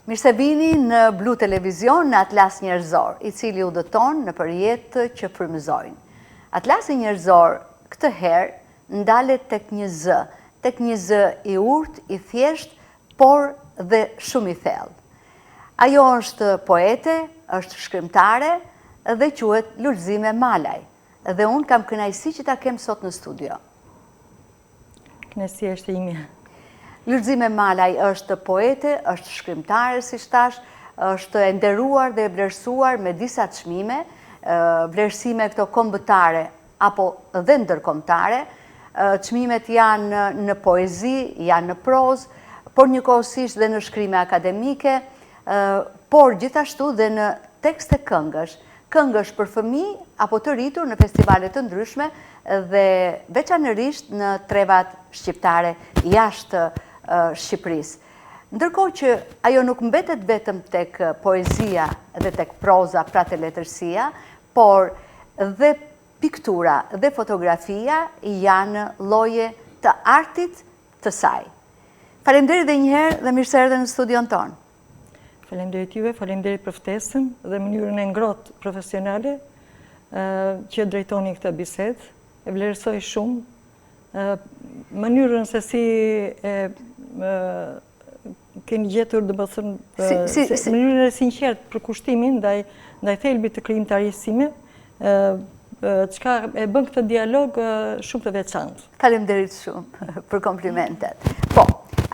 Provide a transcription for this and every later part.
Mirë se vini në Blu Televizion në Atlas Njerëzor, I cili u dëton në përjetë që frymëzojnë. Atlasi Njerëzor këtë herë ndalet tek një zë I urtë, I thjesht, por dhe shumë I thellë. Ajo është poete, është shkrimtare dhe quhet Lulzime Malaj. Dhe unë kam kënaqësi që ta kem sot në studio. Kënaqësia është ime. Lulzime Malaj është poete, është shkrimtare, si thash, është e nderuar dhe e vlerësuar me disa çmime, vlerësime këto kombëtare apo dhe ndërkombëtare. Çmimet janë në poezi, janë në prozë, por njëkohësisht dhe në shkrime akademike, por gjithashtu dhe në tekste këngësh për fëmijë apo të rritur në festivale të ndryshme dhe veçanërisht në trevat shqiptare jashtë Shqipërisë. Ndërkohë që ajo nuk mbetet vetëm tek poezia dhe tek proza, pra te letërsia, por dhe piktura dhe fotografia janë lloje të artit të saj. Faleminderit edhe një herë dhe mirë se erdhe në studion tonë. Faleminderit juve, faleminderit për ftesën dhe mënyrën e ngrohtë profesionale që drejtoni këtë bisedë. E vlerësoj shumë mënyrën se si keni gjetur, domethënë, mënyrën e sinqertë për kushtimin ndaj thelbit të krijimtarisë sime, çka e bën këtë dialog shumë të veçantë. Faleminderit shumë për komplimentet. Po,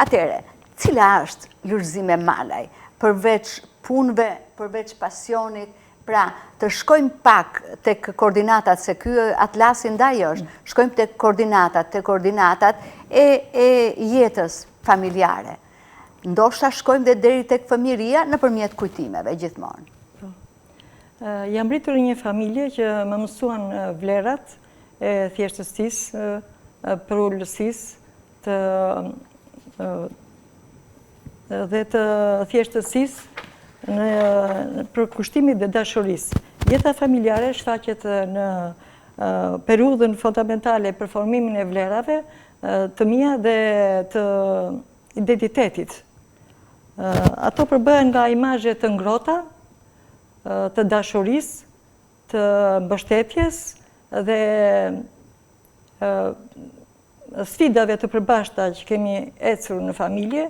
atëre, cila është Lulzime Malaj? Përveç punëve, përveç pasionit, pra të shkojmë pak tek koordinatat, se ky atlasi ndaj është, shkojmë tek koordinatat e jetës familjare. Ndoshta shkojmë dhe deri tek fëmijëria nëpërmjet kujtimeve gjithmonë. Jam rritur në një familje që më mësuan vlerat e thjeshtësisë, përullësisë, dhe të thjeshtësisë për kushtimit dhe dashurisë. Jeta familjare shfaqet në periudhën fundamentale për formimin e vlerave të mia dhe të identitetit. Ato përbëhen nga imazhe të ngrohta, të dashurisë, të mbështetjes dhe sfidave të përbashkëta që kemi ecur në familje,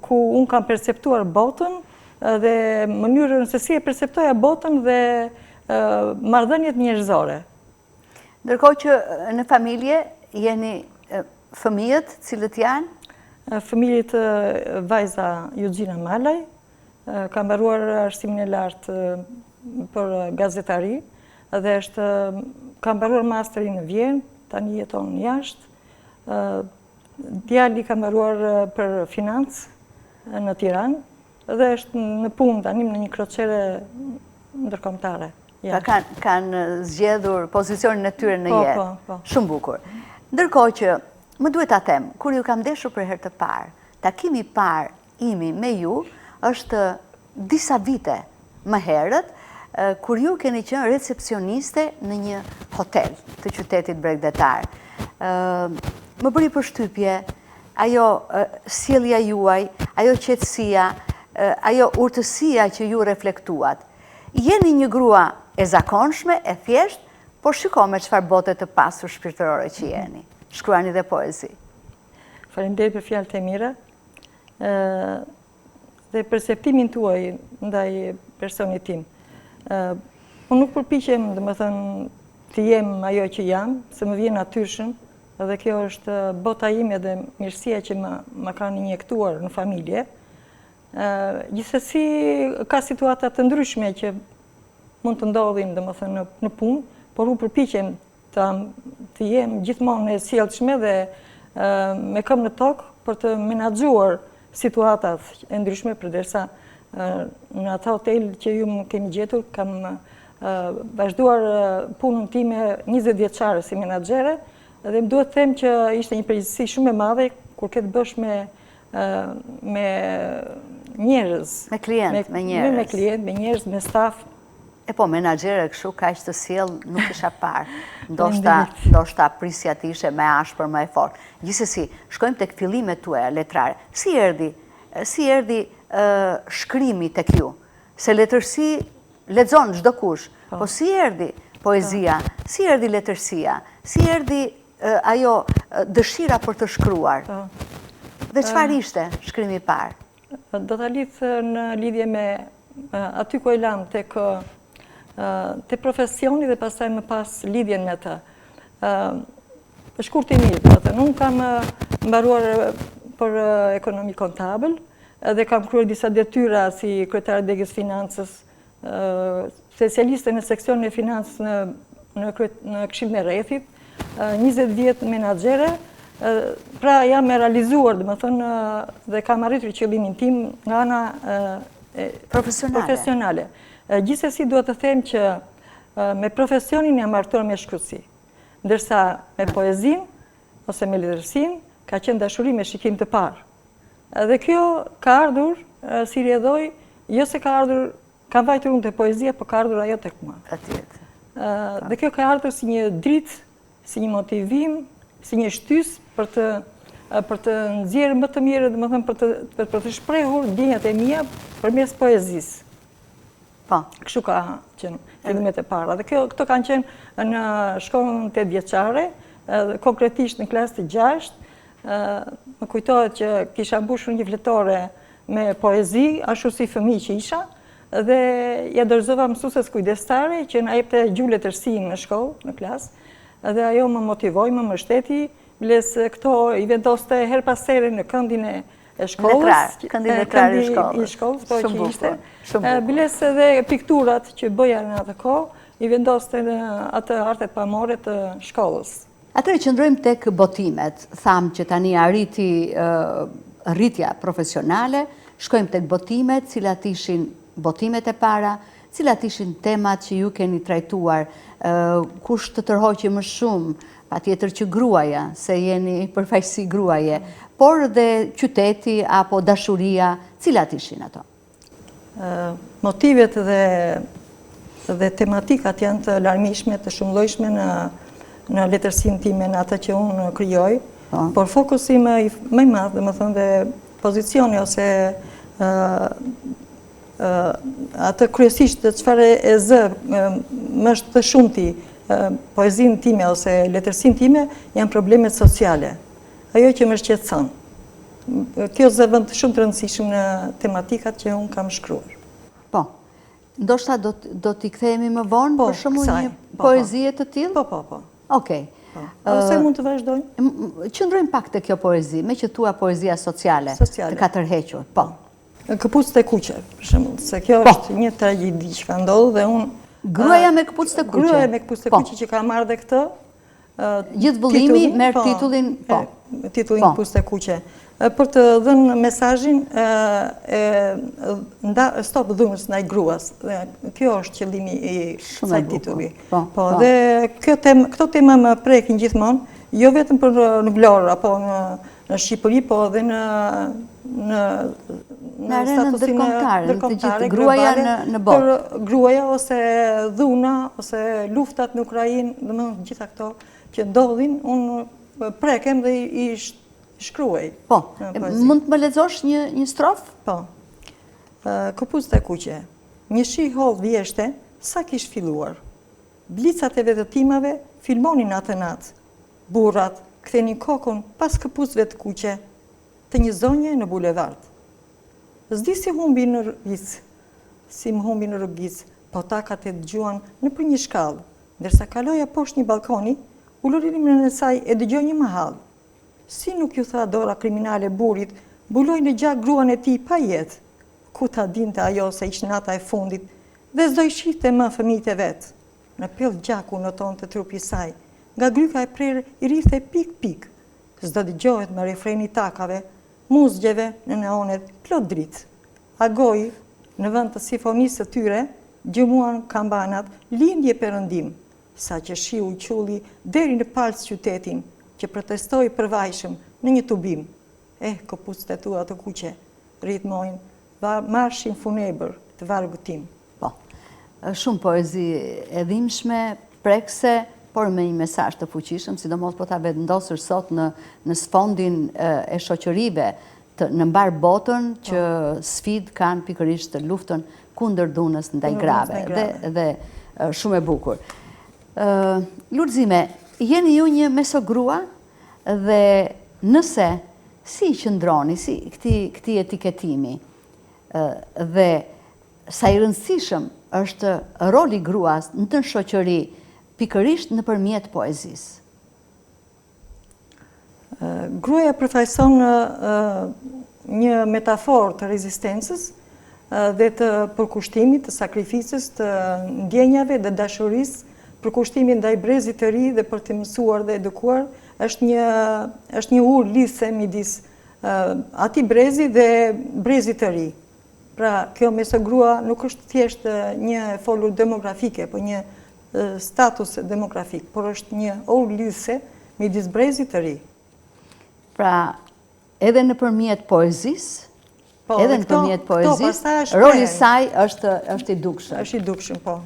ku unë kam perceptuar botën dhe mënyrën se si e perceptoja botën dhe marrëdhëniet njerëzore. Ndërkohë që në familje jeni fëmijët, cilët janë? Fëmijët vajza Lulzime Malaj, ka mbaruar arsimin e lartë për gazetari dhe ka mbaruar masterin në Vjenë, tani jeton jashtë. Djali ka mbaruar për financë në Tiranë dhe është në punë tani në një crociere ndërkombëtare. Pra kanë zgjedhur pozicionin e tyre në jetë. Po. Shumë bukur. Ndërkohë që më duhet ta them, kur ju kam ndeshur për herë të parë, takimi I parë imi me ju është disa vite më herët, kur ju keni qenë recepcioniste në një hotel të qytetit bregdetar. Më bëri përshtypje ajo sjellja juaj, ajo qetësia, ajo urtësia që ju reflektuat. Jeni një grua e zakonshme, e thjesht, por shiko me çfarë bote të pasur shpirtërore që jeni. Shkruani dhe poezi. Faleminderit për fjalët e mira. Dhe perceptimin tuaj ndaj personit tim. Unë nuk përpiqem, domethënë, të jem ajo që jam, se më vjen natyrshëm, dhe kjo është bota ime dhe mirësia që më kanë injektuar në familje. Gjithsesi ka situata të ndryshme që mund të ndodhin, domethënë, në punë, por unë përpiqem të jem gjithmonë e sjellshme dhe me këmbë në tokë për të menaxhuar situatat e ndryshme, përderisa në atë hotel që ju më keni gjetur, kam vazhduar punën time 20 vjeçare si menaxhere dhe më duhet të them që ishte një përgjegjësi shumë e madhe kur ke të bësh me njerëz. Me klient, me njerëz. Me klient, me njerëz, me staf. E po, menaxhere kështu kaq të sjell nuk isha parë. Ndoshta prisja të ishe më ashpër, më e fortë. Gjithsesi, shkojmë tek fillimet tuaja letrare. Si erdhi si erdhi shkrimi tek ju? Se letërsi lexon çdo kush, po si erdhi poezia, si erdhi letërsia, si erdhi ajo dëshira për të shkruar? Dhe çfarë ishte shkrimi i parë? Do ta lidh në lidhje me aty ku e lam tek profesioni dhe pastaj më pas lidhjen me të. Shkurtimisht, unë kam mbaruar për ekonomi kontabël dhe kam kryer disa detyra si kryetare degës financës, specialiste në seksionin e financës në Këshillin e Rrethit, 20 vjet menaxhere, pra jam e realizuar, domethënë, dhe kam arritur qëllimin tim nga ana profesionale. Gjithsesi duhet të them që me profesionin jam martuar me shkruajtësi, ndërsa me poezinë ose me letërsinë ka qenë dashuri me shikim të parë. Dhe kjo ka ardhur si rjedhoj, jo se ka ardhur, ka vajtur unë te poezia, por ka ardhur ajo tek mua. Patjetër. Dhe kjo ka ardhur si një dritë, si një motivim, si një shtys për të nxjerrë më të mirë, domethënë për të shprehur ndjenjat e mia përmes poezisë. Po. Kështu ka qenë fillimet e para. Dhe këto kanë qenë në shkollën 8 vjeçare, konkretisht në klasë të 6. Më kujtohet që kisha mbushur një fletore me poezi, ashtu si fëmijë që isha, dhe ja dorëzova mësueses kujdestare që na jepte gjuhë letërsinë në shkollë, në klasë, dhe ajo më motivoi, më mbështeti, biles këto i vendoste her pas here në këndin e shkollës, këndin letrar i shkollës, po që ishte. Biles edhe pikturat që bëja në atë kohë, i vendoste në atë artet pamore të shkollës. Atëherë qëndrojmë tek botimet. Tham që tani arriti rritja profesionale, shkojmë tek botimet, cilat ishin botimet e para, cilat ishin temat që ju keni trajtuar, kush të tërhoqi më shumë, patjetër që gruaja, se jeni përfaqësi gruaje, por dhe qyteti apo dashuria, cilat ishin ato? Motivet dhe tematikat janë të larmishme, të shumëllojshme në letërsinë time, në atë që unë krijoj, por fokusi më i madh, domethënë dhe pozicioni ose atë kryesisht çfarë e zë më të shumti poezinë time ose letërsinë time janë problemet sociale. Ajo që më shqetëson. Kjo zë vend shumë të rëndësishëm në tematikat që unë kam shkruar. Po. Ndoshta do t'i kthehemi më vonë për shembull një poezie të tillë? Po. Okej. Ose mund të vazhdojmë? Qëndrojmë pak te kjo poezi, me që thua poezia sociale, të katërhequr. Po. Këpucët e kuqe, për shembull, se kjo është një tragjedi që ka ndodhur dhe unë Gruaja me këpucët e kuqe. Gruaja me këpucët e kuqe që ka marrë dhe këtë. Gjithë vëllimi merr titullin, po. Titullin këpucët e kuqe. Për të dhënë mesazhin stop dhunës ndaj gruas. Kjo është qëllimi i kësaj titulli. Po, dhe këto tema më prekin gjithmonë, jo vetëm për në Vlorë apo në Shqipëri, po edhe në arenën ndërkombëtare, gruaja në botë. Për gruaja ose dhuna ose luftat në Ukrainë, domethënë gjitha këto që ndodhin, unë prekem dhe i shkruaj. Po, mund të më lexosh një strofë? Po. Këpucët e kuqe. Një shi holl vjeshte, sa kish filluar. Blicat e vetëtimave filmonin atë natë. Burrat kthenin kokën pas këpucëve të kuqe të një zonje në bulevard. S'di si humbi në rrugicë, si më humbi në rrugicë, po takat e dëgjuan në për një shkallë, ndërsa kaloja poshtë një balkoni, ulurimin e saj e dëgjoi një mahall. Si nuk ju tha dora kriminale burit, buloi në gjak gruan e tij pa jetë. Ku ta dinte ajo se ishte nata e fundit dhe s'do i shihte më fëmijët e vet. Në pell gjaku notonte trupi i saj. Nga gryka e prerë i rrifte pik. S'do dëgjohet me refreni takave, muzgjeve në neonet plot dritë. Agoi, në vend të sifonisë të tyre, gjëmuan kambanat lindje perëndim, sa që shiu i qulli deri në palc qytetin, që protestoi përvajshëm në një tubim. Këpucët e tua të kuqe, ritmojnë marshin funebër të vargut tim. Po, shumë poezi e dhimbshme, prekse, por me një mesazh të fuqishëm, sidomos po ta vendosur sot në sfondin e shoqërive në mbar botën që sfidë kanë pikërisht të luftën kundër dhunës ndaj grave dhe shumë e bukur. Lulzime, jeni ju një mesogrua dhe nëse si qëndroni, si këti etiketimi dhe sa i rëndësishëm është roli gruas në të shoqëri pikërisht nëpërmjet poezisë? Gruaja përfaqëson një metaforë të rezistencës dhe të përkushtimit, të sakrificës, të ndjenjave dhe dashurisë, përkushtimit ndaj brezit të ri dhe për të mësuar dhe edukuar, është një urë lidhse midis atij brezi dhe brezit të ri. Pra, kjo mesogrua nuk është thjesht një folur demografike, po një status demografik, por është një urë lidhse midis brezit të ri. Pra, edhe nëpërmjet poezisë, roli i saj është i dukshëm. Është i dukshëm, po.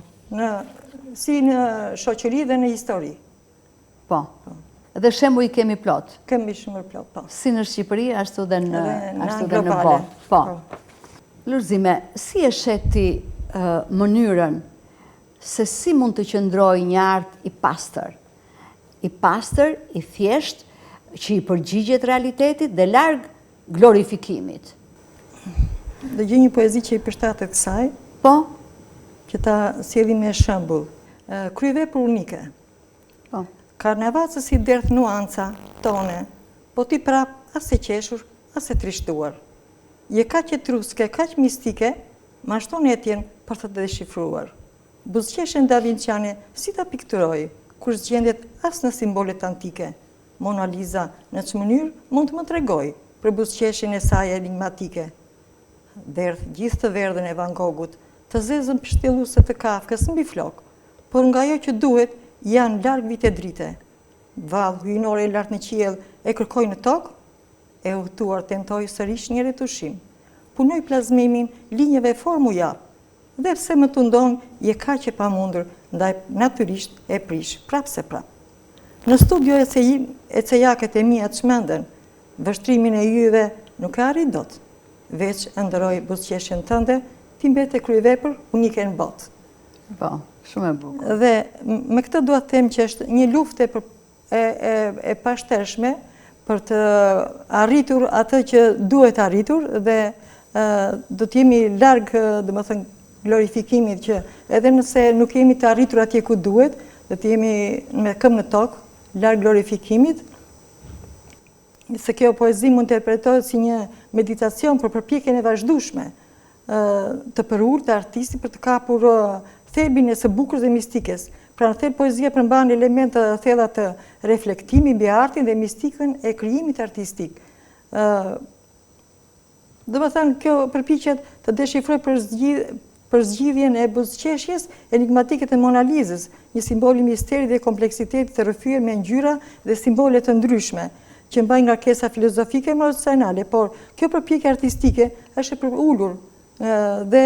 Si në shoqëri dhe në histori. Po. Dhe shembuj i kemi plot. Kemi shumë plot, po. Si në Shqipëri, ashtu dhe në botë. Po. Lulzime, si e sheti mënyrën se si mund të qëndrojë një art i pastër? I pastër, i thjesht, që i përgjigjet realitetit dhe larg glorifikimit. Dhe gjë një poezi që i përshtatet kësaj, po, që ta sjellë me shembull. Kryevepër unike. Po. Karnavacës i derdh nuanca tone, po ti prap as e qeshur, as e trishtuar. Je kaq e truske, kaq mistike, ma shton etjen për të deshifruar. Buzëqeshën davinciane si ta pikturoj, kur zgjendet as në simbolet antike. Mona Lisa në që mënyrë mund të më tregoj për buzëqeshjen e saj enigmatike. Derdh gjithë të verdhën e Van Goghut, të zezën pështjelluese të Kafkës mbi flok, por nga ajo që duhet janë larg vite drite. Vallë hyjnore lart në qiell e kërkoj në tokë, e udhëtuar tentoj sërish një retushim. Punoj plazmimin linjeve formu jap, dhe pse më tundon je kaq e pamundur, ndaj natyrisht e prish prap se prap. Në studio e cejaket e mia të shmenden, vështrimin e yjeve nuk e arrit dot. Veç ndëroj buzëqeshjen tënde, ti mbete kryevepër unike në botë. Po, shumë e bukur. Dhe me këtë dua të them që është një luftë e pashtershme për të arritur atë që duhet arritur dhe do të jemi larg, domethënë, glorifikimit që edhe nëse nuk jemi të arritur atje ku duhet, do të jemi me këmbë në tokë, larg glorifikimit, se kjo poezi mund të interpretohet si një meditacion për përpjekjen e vazhdueshme të përur të artistit për të kapur thelbin e së bukur dhe mistikës. Pra në thelb poezia përmban elemente të thella të reflektimi mbi artin dhe mistikën e krijimit artistik. Domethënë kjo përpiqet të deshifrojë për zgjidhjen e buzëqeshjes enigmatike të Mona Lisës, një simbol i misterit dhe kompleksitetit të rrëfyer me ngjyra dhe simbole të ndryshme, që mbajnë ngarkesa filozofike e emocionale, por kjo përpjekje artistike është e përulur dhe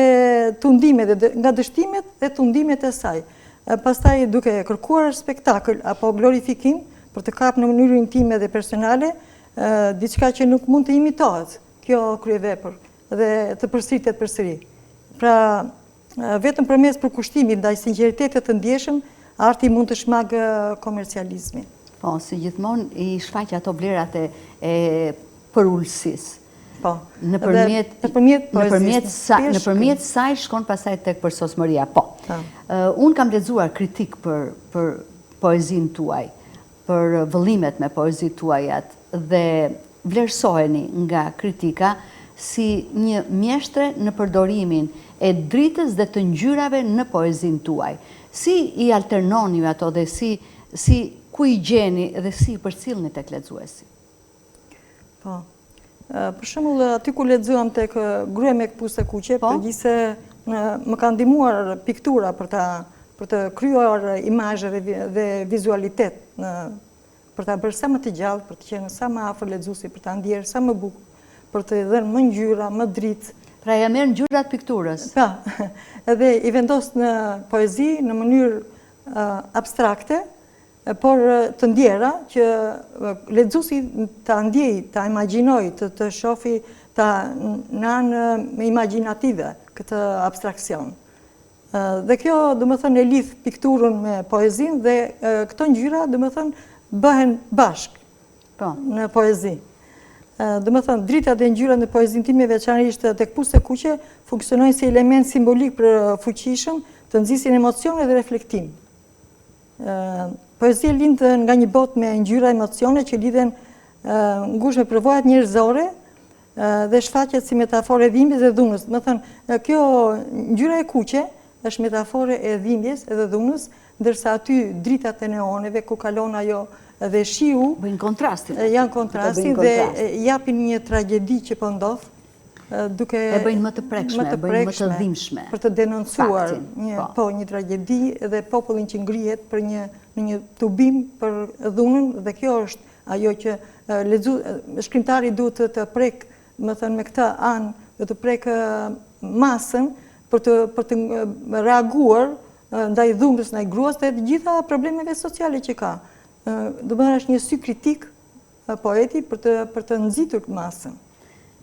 tundimet nga dështimet dhe tundimet e saj. Pastaj duke kërkuar spektakël apo glorifikim për të kapur në mënyrë intime dhe personale diçka që nuk mund të imitohet, kjo kryevepër dhe të përsëritet përsëri. Pra, vetëm përmes përkushtimit ndaj sinqeritetit të ndjeshëm, arti mund të shmagë komercializmin. Po, si gjithmonë i shfaq ato vlerat e përullësisë. Po. Nëpërmjet saj shkon pastaj tek përsosmëria. Po. Unë kam lexuar kritik për poezinë tuaj, për vëllimet me poezitë tuajat dhe vlerësoheni nga kritika si një mjeshtre në përdorimin e dritës dhe të ngjyrave në poezinë tuaj. Si i alternoni ato dhe si ku i gjeni dhe si i përcjellni tek lexuesi? Po. Për shembull, aty ku lexuam tek Gruaja me këpucë kuqe, përgjithse më ka ndihmuar piktura për të krijuar imazhe dhe vizualitet, për ta bërë sa më të gjallë, për të qenë sa më afër lexuesit, për ta ndjerë sa më bukur, për të dhënë më ngjyra, më dritë. Pra ja merr ngjyrat pikturës. Pa, edhe i vendos në poezi në mënyrë abstrakte por të ndjera që lexuesi ta ndjej, ta imagjinoj, të shofi në anë imagjinative këtë abstraksion. Dhe kjo, domethënë, e lidh pikturën me poezinë dhe këto ngjyra, domethënë, bëhen bashkë në poezi. Domethënë, dritat e ngjyrat në poezinë time, veçanërisht tek Puste Kuqe, funksionojnë si element simbolik për fuqishëm të nxisin emocione dhe reflektim. Poezia lind nga një botë me ngjyra emocione që lidhen ngushtë me përvojat njerëzore dhe shfaqet si metafore e dhimbjes dhe dhunës. Domethënë, kjo ngjyra e kuqe është metafore e dhimbjes dhe dhunës, ndërsa aty dritat e neoneve ku kalon ajo dhe shiu bëjnë kontrastin. Janë kontrastin dhe japin një tragjedi që po ndodh, duke e bëjnë më të prekshme, bëjnë më të dhimbshme. Për të denoncuar një tragjedi dhe popullin që ngrihet për një tubim për dhunën, dhe kjo është ajo që shkrimtari duhet të prek, më thënë, me këtë anë, dhe të prek masën për të reaguar ndaj dhunës, ndaj gruas dhe të gjitha problemeve sociale që ka. Do të është një sy kritik poeti për të nxitur masën.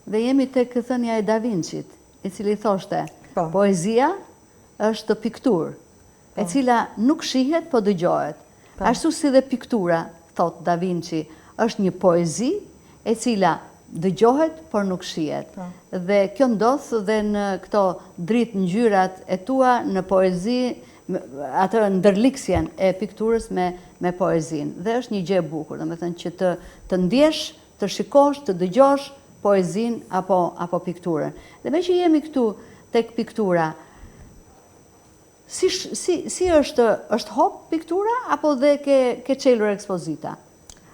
Dhe jemi tek thënia e Da Vinçit, i cili thoshte, poezia është pikturë, e cila nuk shihet po dëgjohet. Ashtu si dhe piktura, thot Da Vinci, është një poezi e cila dëgjohet por nuk shihet. Dhe kjo ndodh dhe në këto dritë ngjyrat e tua në poezi, atë ndërliksjen e pikturës me poezinë. Dhe është një gjë e bukur, domethënë që të ndjesh, të shikosh, të dëgjosh poezinë apo pikturën. Dhe me që jemi këtu tek piktura, si është hop piktura, apo dhe ke çelur ekspozita?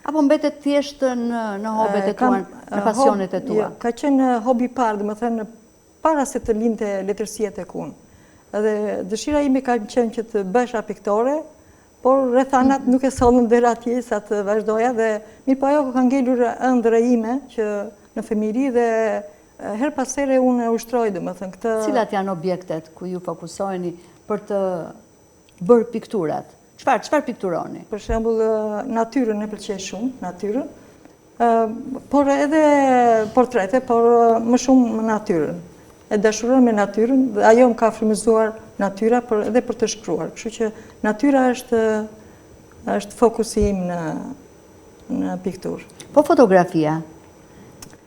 Apo mbetet thjesht në hobet e tua, në pasionet e tua? Ka qenë hobi parë, domethënë para se të lindte letërsia tek unë. Dhe dëshira ime ka qenë që të bësha piktore, por rrethanat nuk e sollën deri atje sa të vazhdoja, dhe mirëpo ajo ka ngelur ëndra ime që në fëmijëri, dhe her pas here unë e ushtroj, domethënë këtë. Cilat janë objektet ku ju fokusoheni për të bërë pikturat? Çfarë pikturoni? Për shembull, natyrën e pëlqej shumë, natyrën, por edhe portrete, por më shumë natyrën. E dashuroj me natyrën, dhe ajo më ka frymëzuar natyra edhe për të shkruar. Kështu që natyra është fokusi im në pikturë. Po fotografia,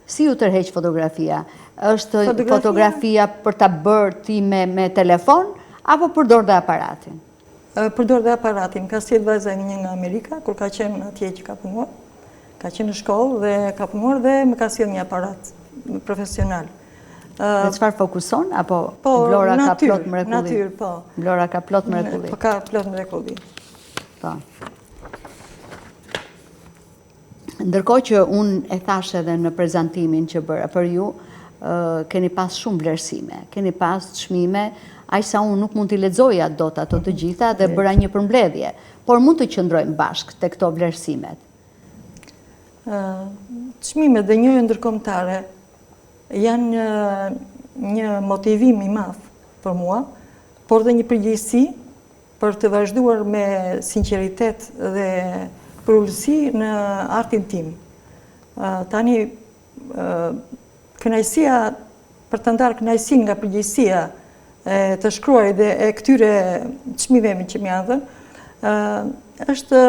si ju tërheq fotografia? Është fotografia për ta bërë ti me telefon, apo përdor dhe aparatin? Përdor dhe aparatin. Ka sjell vajza një nga Amerika, kur ka qenë atje që ka punuar. Ka qenë në shkollë dhe ka punuar dhe më ka sjell një aparat profesional. Dhe çfarë fokuson, apo Vlora ka plot mrekulli? Natyrë, po. Vlora ka plot mrekulli. Po, ka plot mrekulli. Po. Ndërkohë që unë e thash edhe në prezantimin që bëra për ju, keni pas shumë vlerësime, keni pas çmime, aq sa unë nuk mund t'i lexoja dot ato të gjitha dhe bëra një përmbledhje, por mund të qëndrojmë bashkë te këto vlerësimet. Çmimet dhe njëjë ndërkombëtare janë një motivim i madh për mua, por dhe një përgjegjësi për të vazhduar me sinqeritet dhe përullësi në artin tim. Tani, kënaqësia, për të ndarë kënaqësinë nga përgjegjësia të shkruarit dhe e këtyre çmimeve që më janë dhënë, është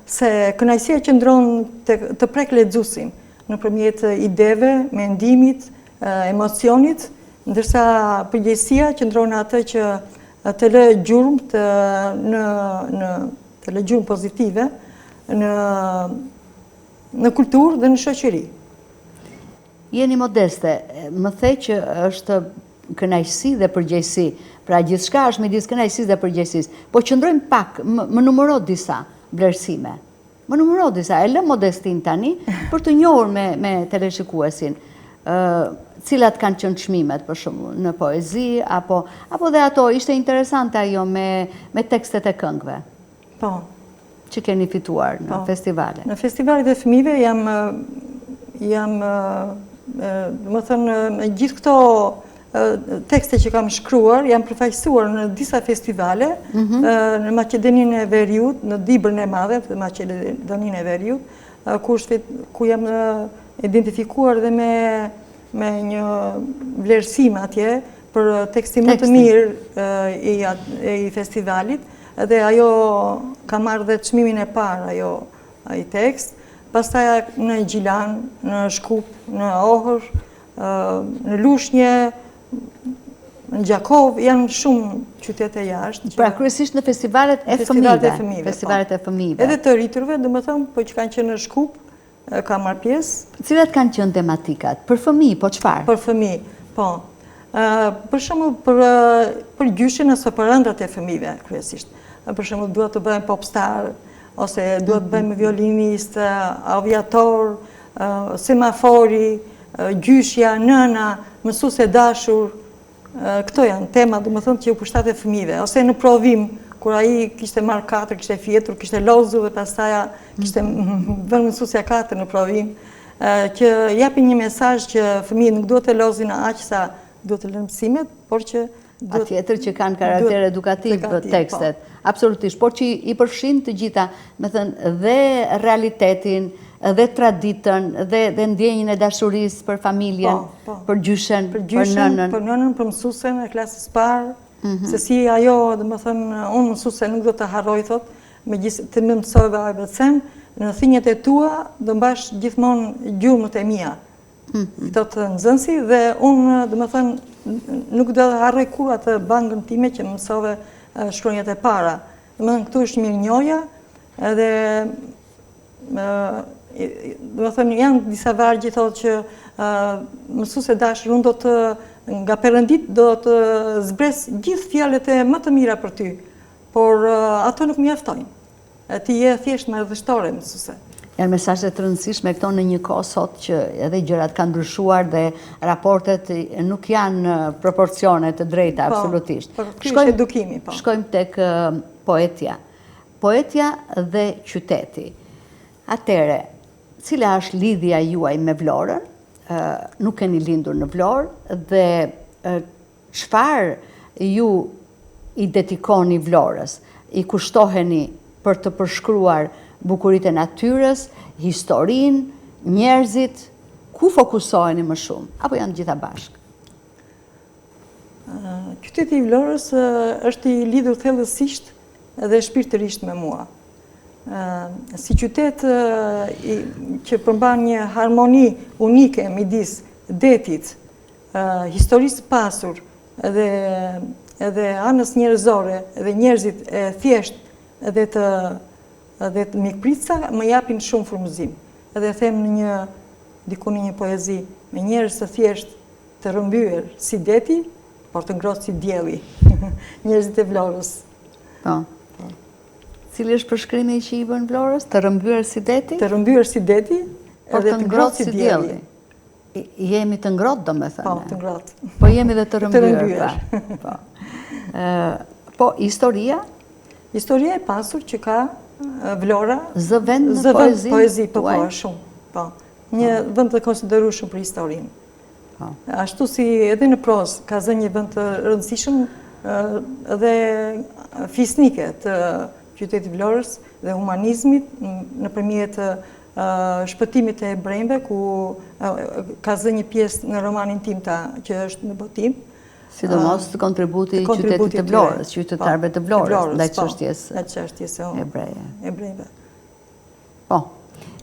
se kënaqësia qëndron të prek lexuesin nëpërmjet ideve, mendimit, emocionit, ndërsa përgjegjësia qëndron atë që të lë gjurmë të lë gjurmë pozitive në kulturë dhe në shoqëri. Jeni modeste, më the që është kënaqësi dhe përgjegjësi, pra gjithçka është midis kënaqësisë dhe përgjegjësisë, po qëndrojmë pak, më numëro disa vlerësime. Më numëro disa, e lë modestin tani për të njohur me teleshikuesin. Cilat kanë qenë çmimet për shembull në poezi apo dhe ato, ishte interesante ajo me tekstet e këngëve. Po. Që keni fituar në festivale. Në festivalet e fëmijëve jam, do të thënë, gjithë këto tekste që kam shkruar janë përfaqësuar në disa festivale, në Maqedoninë e Veriut, në Dibrën e Madhe, në Maqedoninë e Veriut, ku jam identifikuar dhe me një vlerësim atje për tekstin më të mirë i festivalit, dhe ajo ka marrë dhe çmimin e parë ai tekst. Pastaj në Gjilan, në Shkup, në Ohër, në Lushnje, në Gjakov, janë shumë qytete jashtë. Pra kryesisht në festivalet e fëmijëve. Festivalet e fëmijëve. Edhe të rriturve, domethënë, po që kanë qenë në Shkup, ka marrë pjesë. Cilat kanë qenë tematikat? Për fëmijë, po çfarë? Për fëmijë, po. Për shembull, për gjyshin ose për ëndrat e fëmijëve, kryesisht. Për shembull, duhet të bëjmë popstar, ose duhet të bëjmë violinist, aviator, semafori, gjyshja, nëna, mësues e dashur. Këto janë tema, domethënë, që u përshtatet fëmijëve. Ose në provim, kur ai kishte marrë 4, kishte fjetur, kishte lozur dhe pastaj kishte vënë mësuesja 4 në provim, që japin një mesazh që fëmijët nuk duhet të lozin aq sa duhet të lënë mësimet, por që patjetër që kanë karakter edukativ tekstet. Absolutisht, por që i përfshin të gjitha, me thënë, dhe realitetin, dhe traditën, dhe ndjenjën e dashurisë për familjen, për gjyshen, për nënën. Për nënën, për mësuesen e klasës parë, se si ajo, dhe më thënë, unë mësuese nuk do të harroj, thot, të më mësojve ABC-n, në thinjet e tua, do mbash gjithmonë gjurmët e mia. Këto të nxënësi, dhe unë, dhe më thënë, nuk do të harroj kur atë bangën time që mësove shkronjat e para. Dhe më thënë, këtu është mirënjohja, edhe dhe më thënë, janë disa vargje thotë që mësues e dashur, unë do të, nga Perëndit, do të zbres gjithë fjalët e më të mira për ty, por ato nuk mjaftojnë. Ti je thjesht marrëdhënore mësuese. Janë mesazhe të rëndësishme këto në një kohë sot që edhe gjërat kanë ndryshuar dhe raportet nuk janë proporcione të drejta absolutisht. Ky është edukimi, po. Shkojmë tek poetja. Poetja dhe qyteti. Atëre, cila është lidhja juaj me Vlorën? Nuk keni lindur në Vlorë dhe çfarë ju i dedikoni Vlorës? I kushtoheni për të përshkruar bukuritë e natyrës, historinë, njerëzit, ku fokusoheni më shumë? Apo janë gjitha bashkë? Qyteti i Vlorës është i lidhur thellësisht dhe shpirtërisht me mua. Si qytet që përmban një harmoni unike midis detit, historisë pasur edhe anës njerëzore dhe njerëzit e thjesht edhe të mikpritësa më japin shumë frymëzim. Edhe them diku në një poezi, me njerëz të thjesht të rrëmbyer si deti, por të ngrohtë si dielli. Njerëzit e Vlorës. Po. Cili është përshkrimi që i bën Vlorës? Të rrëmbyer si deti? Të rrëmbyer si deti, por të ngrohtë si dielli. Jemi të ngrohtë, domethënë. Po, të ngrohtë. Po jemi dhe të rrëmbyer. Po. Po, historia? Historia e pasur që ka Vlora. Zë vend në poezi? Poezi, po, shumë. Po. Një vend të konsiderueshëm për historinë. Ashtu si edhe në prozë ka zënë një vend të rëndësishëm edhe fisnike të qytetit Vlorës dhe humanizmit nëpërmjet shpëtimit e hebrejve, ku ka zënë një pjesë në romanin tim që është në botim. Sidomos të kontributi i qytetit të Vlorës, qytetarëve të Vlorës, ndaj çështjes hebrejve. Po.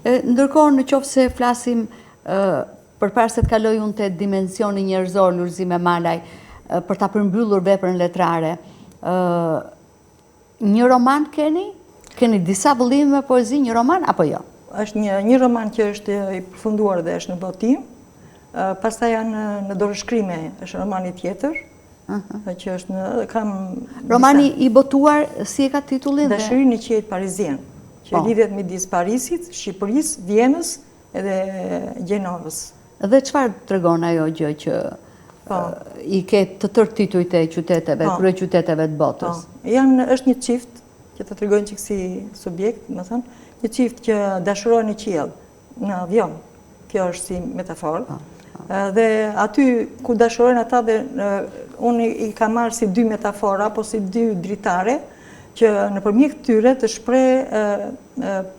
Ndërkohë, në qoftë se flasim përpara se të kaloj unë te dimensioni njerëzor, Lulzime Malaj, për ta përmbyllur veprën letrare, një roman keni? Keni disa vëllime me poezi, një roman apo jo? Është një roman që është i përfunduar dhe është në botim. Pastaj janë në dorëshkrime, është romani tjetër, që është kam romani i botuar, si e ka titullin? Dashurinë në qiejt parizien, që lidhet midis Parisit, Shqipërisë, Vienës edhe Gjenovës. Dhe çfarë tregon ajo gjë që i ke të tërë titujt e qyteteve, kryeqyteteve të botës? Është një çift që të tregojnë çik si subjekt, më thënë, një çift që dashurohen në qiell, në avion. Kjo është si metaforë. Dhe aty ku dashurojnë ata dhe unë i ka marrë si dy metafora, apo si dy dritare, që nëpërmjet këtyre të shpreh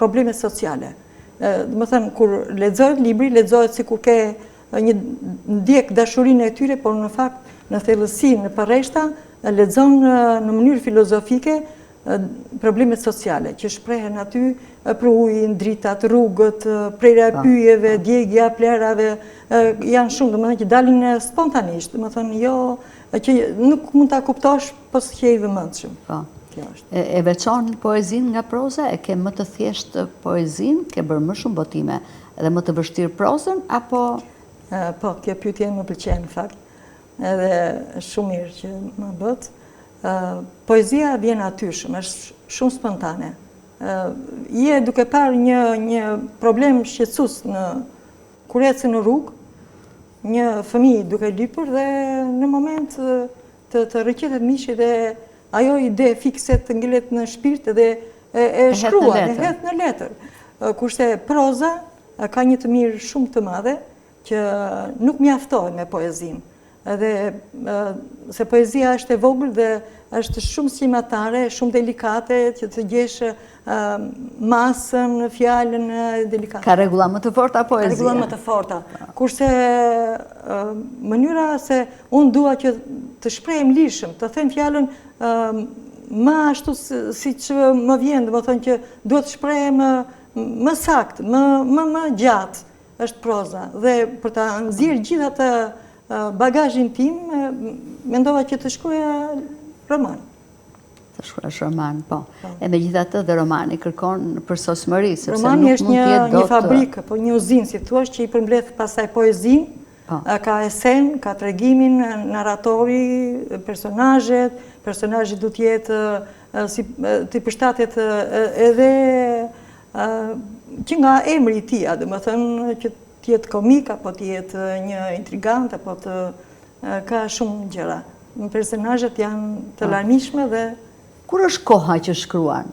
probleme sociale. Më thënë, kur lexohet libri, lexohet si kur ke një ndjek dashurinë e tyre, por në fakt, në thellësi, në përreshta, lexon në mënyrë filozofike problemet sociale, që shprehen aty për ujin, dritat, rrugët, prerja e pyjeve, djegja, plerave, janë shumë, domethënë që dalin spontanisht, domethënë jo, që nuk mund ta kuptosh pas që i vëmendshëm. E veçon poezin nga proza, e ke më të thjesht poezin, ke bërë më shumë botime, edhe më të vështirë prozën, apo... Po, kjo pyetje më pëlqen në fakt, edhe shumë mirë që më bët. Poezia vjen natyrshëm, është shumë spontane. Je duke parë një problem shqetësues kur ecën në rrugë, një fëmijë duke lypur dhe në moment të rrëqetet mishi dhe ajo ide fikse të ngjelet në shpirt dhe e shkruan, e hedh në letër. Kurse proza ka një të mirë shumë të madhe që nuk mjaftohet me poezinë. Edhe se poezia është e vogël dhe është shumë sqimatare, shumë delikate, që të gjesh masën, fjalën delikate. Ka rregulla më të forta poezia. Ka rregulla më të forta. Kurse mënyra se unë dua që të shprehem lirshëm, të them fjalën më ashtu si që më vjen, domethënë që duhet të shprehem më saktë, më gjatë është proza. Dhe për ta nxjerrë gjithë atë bagazhin tim, mendova që të shkruaja roman. Të shkruash roman, po. E megjithatë dhe romani kërkon përsosmëri, sepse romani nuk mund të jetë është një fabrikë, po një uzinë, si thua, që i përmbledh pastaj poezinë, ka esen, ka tregimin, narratori, personazhet du të jetë të përshtatet edhe që nga emri i tij, domethënë që të jetë komik, apo të jetë një intrigant, apo ka shumë gjëra. Personazhet janë të larmishme dhe... Kur është koha që shkruan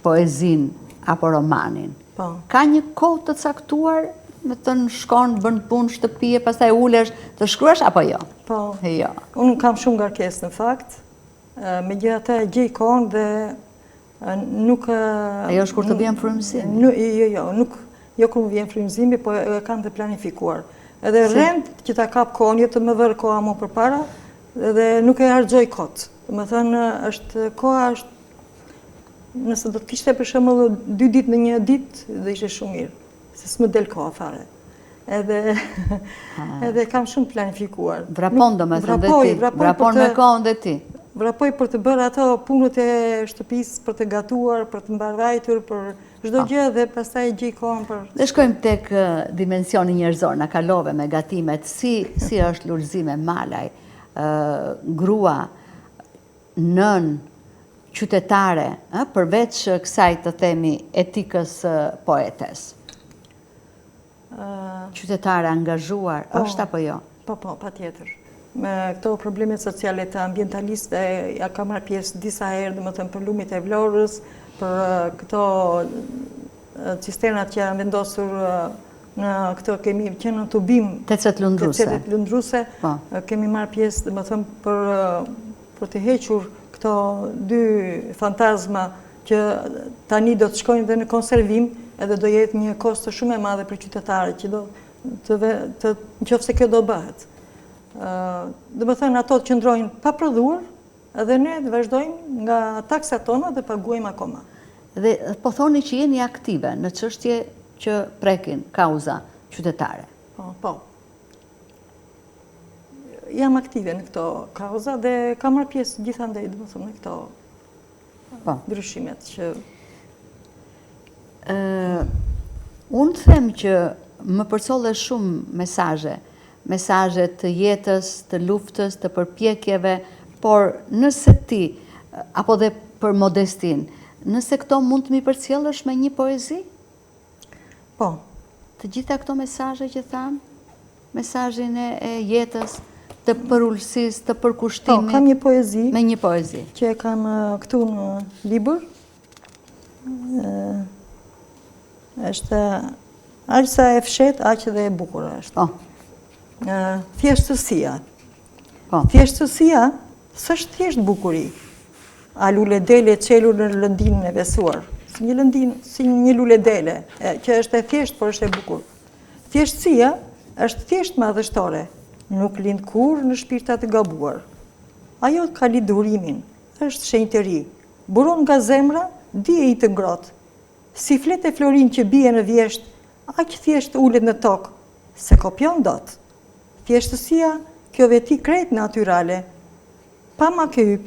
poezin apo romanin? Ka një kohë të caktuar, me të në shkon, bën punë, shtëpie, pastaj ulesh të shkruash, apo jo? Po, unë kam shumë ngarkesë në fakt, megjithatë e gjej kohën dhe nuk... Ajo është kur të vjen frymëzimi? Jo kur më vjen frymëzimi, po e kam të planifikuar. Edhe rend që ta kap kohën, jo të më vërë koha më përpara, dhe nuk e harxoj kot. Më thënë, koha është... Nëse do të kishte për shembull 2 ditë në një ditë, do ishte shumë mirë. Se s'më del koha fare. Edhe kam shumë planifikuar. Vrapon domethënë dhe ti. Vrapon me kohën dhe ti. Vrapoj për të bërë ato punët e shtëpisë, për të gatuar, për të mbarvajtur, për çdo gjë dhe pastaj gjej kohën për... Dhe shkojmë tek dimensioni njerëzor, na kalove me gatimet, si është Lulzime Malaj, grua, nën, qytetare, përveç kësaj të themi etikës poetes. Qytetare angazhuar, është apo jo? Po, patjetër. Me këto problemet sociale të ambientalistëve, ja kam marrë pjesë disa herë, domethënë për lumit e Vlorës, për këto cisternat që janë vendosur në këto, kemi qenë në tubim Tecet lundruse, kemi marrë pjesë, domethënë për të hequr këto 2 fantazma që tani do të shkojnë dhe në konservim, edhe do jetë një kosto shumë e madhe për qytetarët, që nëse kjo do bëhet. Domethënë ato të qëndrojnë pa prodhuar, edhe ne të vazhdojmë nga taksat tona dhe paguajmë akoma. Dhe po thoni që jeni aktive në çështje që prekin kauza qytetare. Po. Jam aktive në këto kauza dhe kam marrë pjesë gjithandej, domethënë në këto ndryshimet që... Unë them që më përcolle shumë mesazhe të jetës, të luftës, të përpjekjeve, por nëse ti, apo dhe për modestin, nëse këto mund të mi përcjellësh me një poezi? Po. Të gjitha këto mesazhe që thamë, mesazhin e jetës, të përullësisë, të përkushtimit. Po, kam një poezi. Me një poezi. Që e kam këtu në libër. Është aq sa e fshet, aq dhe e bukur është. thjeshtësia. Po. Thjeshtësia s'është thjesht bukuri. A lule dele qelur në lëndinën e besuar. Si një lule dele, që është e thjesht, por është e bukur. Thjeshtësia është thjesht madhështore, nuk lind kur në shpirtat të gabuar. Ajo ka lidurimin, është shenjë të ri, buron nga zemra, dije i të ngrotë. Si flet e florin që bie në vjesht, aq thjesht ulet në tokë, se kopjon dot. Thjeshtësia, kjo veti krejt natyrale, pa makyp,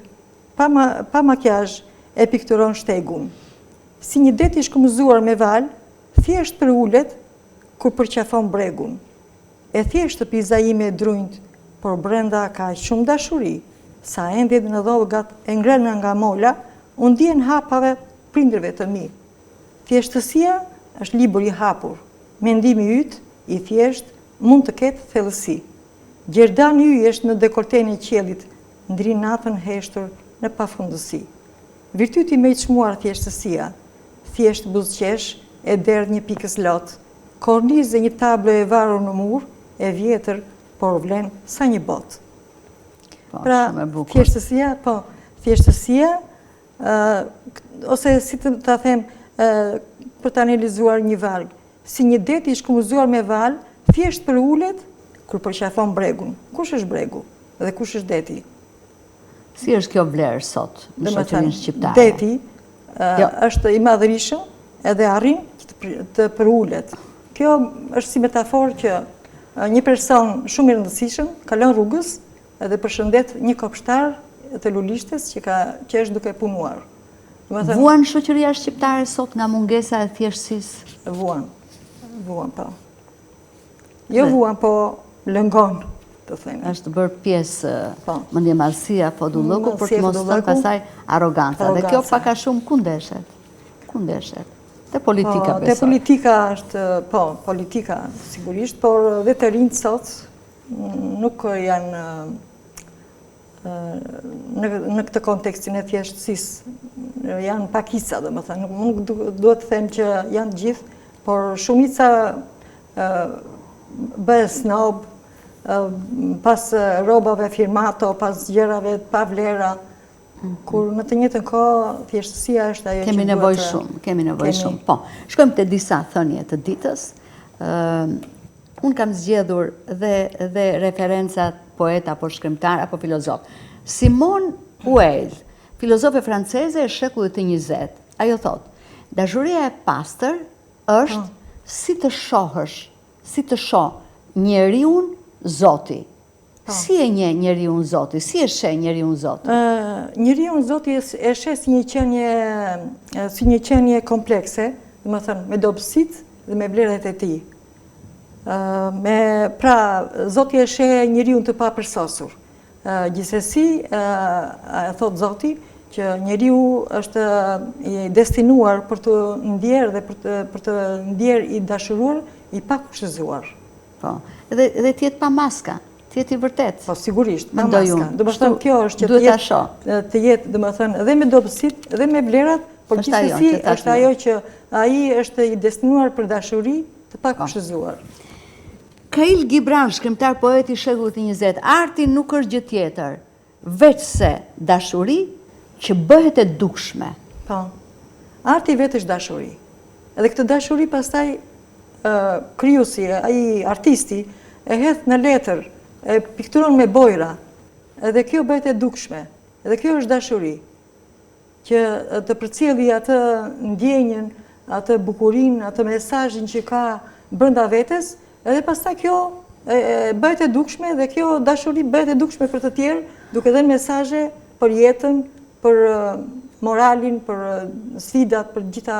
pa makjazh, e pikturon shtegun. Si një det i shkëmëzuar me val, thjesht për ulet, kur përqafon bregun. E thjesht të pizaime e drujnët, por brenda ka shumë dashuri, sa endjet në dhogat e ngrënë nga mola, unë djen hapave prindërve të mi. Thjeshtësia është libër i hapur, mendimi yt, i thjesht, mund të ketë thellësi. Gjerdani yj është në dekolten e qiellit, ndrin natën heshtur në pafundësi. Virtyti me i çmuar thjeshtësia, thjesht buzëqesh e derdh një pikës lot, kornizë një tablo e varur në mur, e vjetër, por vlen sa një botë. Pra, thjeshtësia, ose si të them, për të analizuar një varg, si një det i shkëmëzuar me val, thjesht për ulet, kur përqafon bregun. Kush është bregu dhe kush është deti? Si është kjo vlerë sot në shoqërinë shqiptare? Deti është i madhërishëm edhe arrin të për ulet. Kjo është si metaforë që një person shumë i rëndësishëm kalon rrugës edhe përshëndet një kopshtar të lulishtes që është duke punuar. Vuan shoqëria shqiptare sot nga mungesa e thjeshtësisë? Vuan, po. Jo vuan, po lëngon, të themi. Është bërë pjesë mendjemalësia, fodullëku, për të mos thënë pastaj arroganca. Dhe kjo pak a shumë ku ndeshet? Ku ndeshet? Te politika besoj. Te politika është, po, politika sigurisht, por dhe të rinjtë sot nuk janë në këtë kontekstin e thjeshtësisë, janë pakisa, dhe më thënë, nuk duhet të them që janë gjithë, por shumica bëhe snob, pas robave firmato, pas gjërave pa vlera, kur në të njëjtën kohë thjeshtësia është ajo që duhet. Kemi nevojë shumë. Po, shkojmë te disa thënie të ditës. Unë kam zgjedhur dhe referencat poet apo shkrimtar apo filozof. Simone Weil, filozofe franceze e shekullit të 20. Ajo thot: dashuria e pastër është si të shoh njeriun Zoti. Si e nje njeriun Zoti? Si e sheh njeriun Zoti? Njeriun Zoti e sheh si një qenie komplekse, domethënë me dobësitë dhe me vlerat e tij. Pra, Zoti e sheh njeriun të papërsosur. Gjithsesi, thot Zoti, që njeriu është i destinuar për të ndjerë dhe për të ndjerë i dashuruar, i pakushëzuar. Po, dhe tjetë pa maska, tjetë i vërtet. Po, sigurisht, pa maska. Do më thënë, kjo është që të jetë, do më thënë, dhe me dobësit, dhe me vlerat, por gjithsesi është ajo që ai është i destinuar për dashuri të pakushëzuar. Khalil Gibran, shkrimtar poet i shekullit të 20, arti nuk është gjë tjetër, veç se dashuri që bëhet e dukshme. Po, arti vetë është dashuri. Edhe këtë dashuri pastaj krijuesi, ai artisti, e hedh në letër, e pikturon me bojra, edhe kjo bëhet e dukshme, edhe kjo është dashuri, që të përcjelli atë ndjenjen, atë bukurinë, atë mesazhin që ka brenda vetes, edhe pastaj kjo bëhet e dukshme dhe kjo dashuri bëhet e dukshme për të tjerë, duke dhënë mesazhe për jetën, për moralin, për sfidat, për gjitha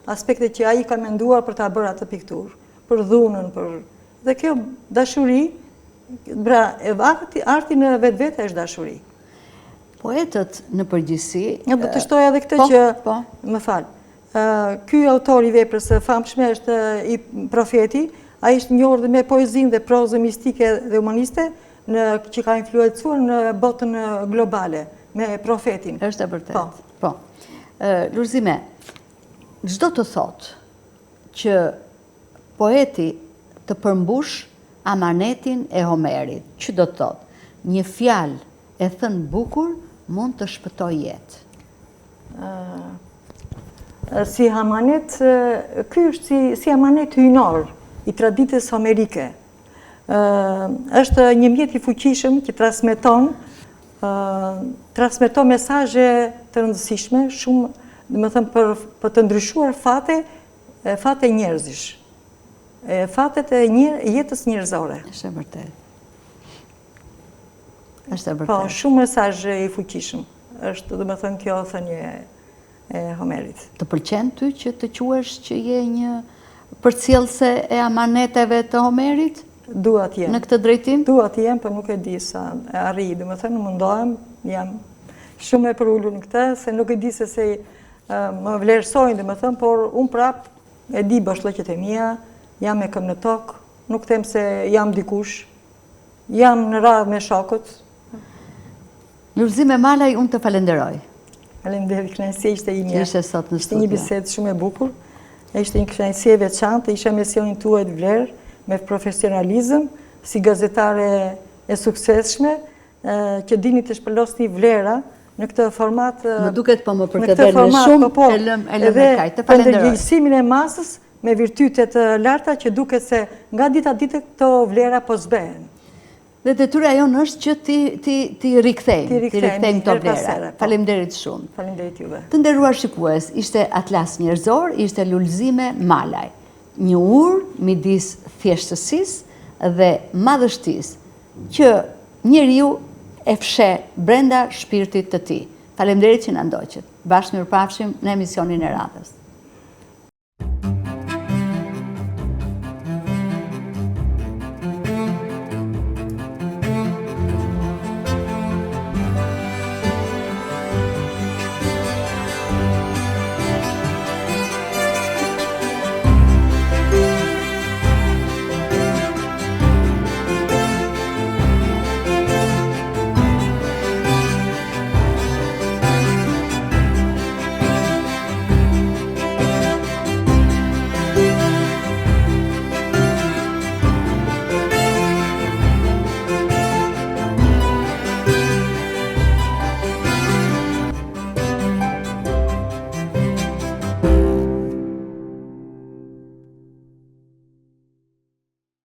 aspektet që ai ka menduar për ta bërë atë pikturë, për dhunën, dhe kjo dashuri, arti në vetvete është dashuri. Poetët në përgjithësi... Do të shtoja edhe këtë që, më falë, ky autor i veprës së famshme është i Profeti, ai është njohur dhe me poezinë dhe prozën mistike dhe humaniste që ka influencuar në botën globale, me Profetin. Është e vërtet. Po. Lulzime, çdo të thotë që poeti të përmbush Amanetin e Homerit, që do të thotë, një fjalë e thënë bukur mund të shpëtoj jetë. Si amanet, ky është si amanet hyjnor i traditës homerike. Është një mjet i fuqishëm që transmeton mesazhe të rëndësishme, shumë, domethënë për të ndryshuar fate njerëzish. Fatet e jetës njerëzore. Është e vërtetë. Është e Po, vërtetë. shumë mesazhe i fuqishëm. Është domethënë kjo thënie e Homerit. Të pëlqen ty që të quhesh që je një përcjellse e amaneteve të Homerit Dua të jem. në këtë drejtim? Dua të jem, por nuk e di sa e arri. Domethënë mundohem, jam shumë e përulur në këtë, se nuk e di se më vlerësojnë, domethënë, por unë prap e di bashkëllëqet e mia, jam me këmbë në tokë, nuk them se jam dikush, jam në radhë me shokët. Lulzime Malaj, unë të falenderoj. Faleminderit, kënaqësia ishte ime. Që ishe sot në Ishte një studio. bisedë shumë e bukur, ishte një kënaqësi e veçantë, isha misionin tuaj të vlerë, me profesionalizëm, si gazetare e suksesshme, që dini të shpërlosni vlera në këtë format. Më duket po më përkëdhen me shumë, e lëm me kaj. Të falenderoj. Edhe ndërgjegjësimin e masës me virtytet larta që duket se nga dita ditë këto vlera po zbehen. Dhe detyra jonë është që ti rikthejmë këto vlera. Faleminderit shumë. Faleminderit juve. Të nderuar shikues, ishte Atlas Njerëzor, ishte Lulzime Malaj. Një urë midis thjeshtësisë dhe madhështisë që njeriu e fshe brenda shpirtit të tij. Faleminderit që na ndoqët. Bashkë mirupafshim në emisionin e radhës.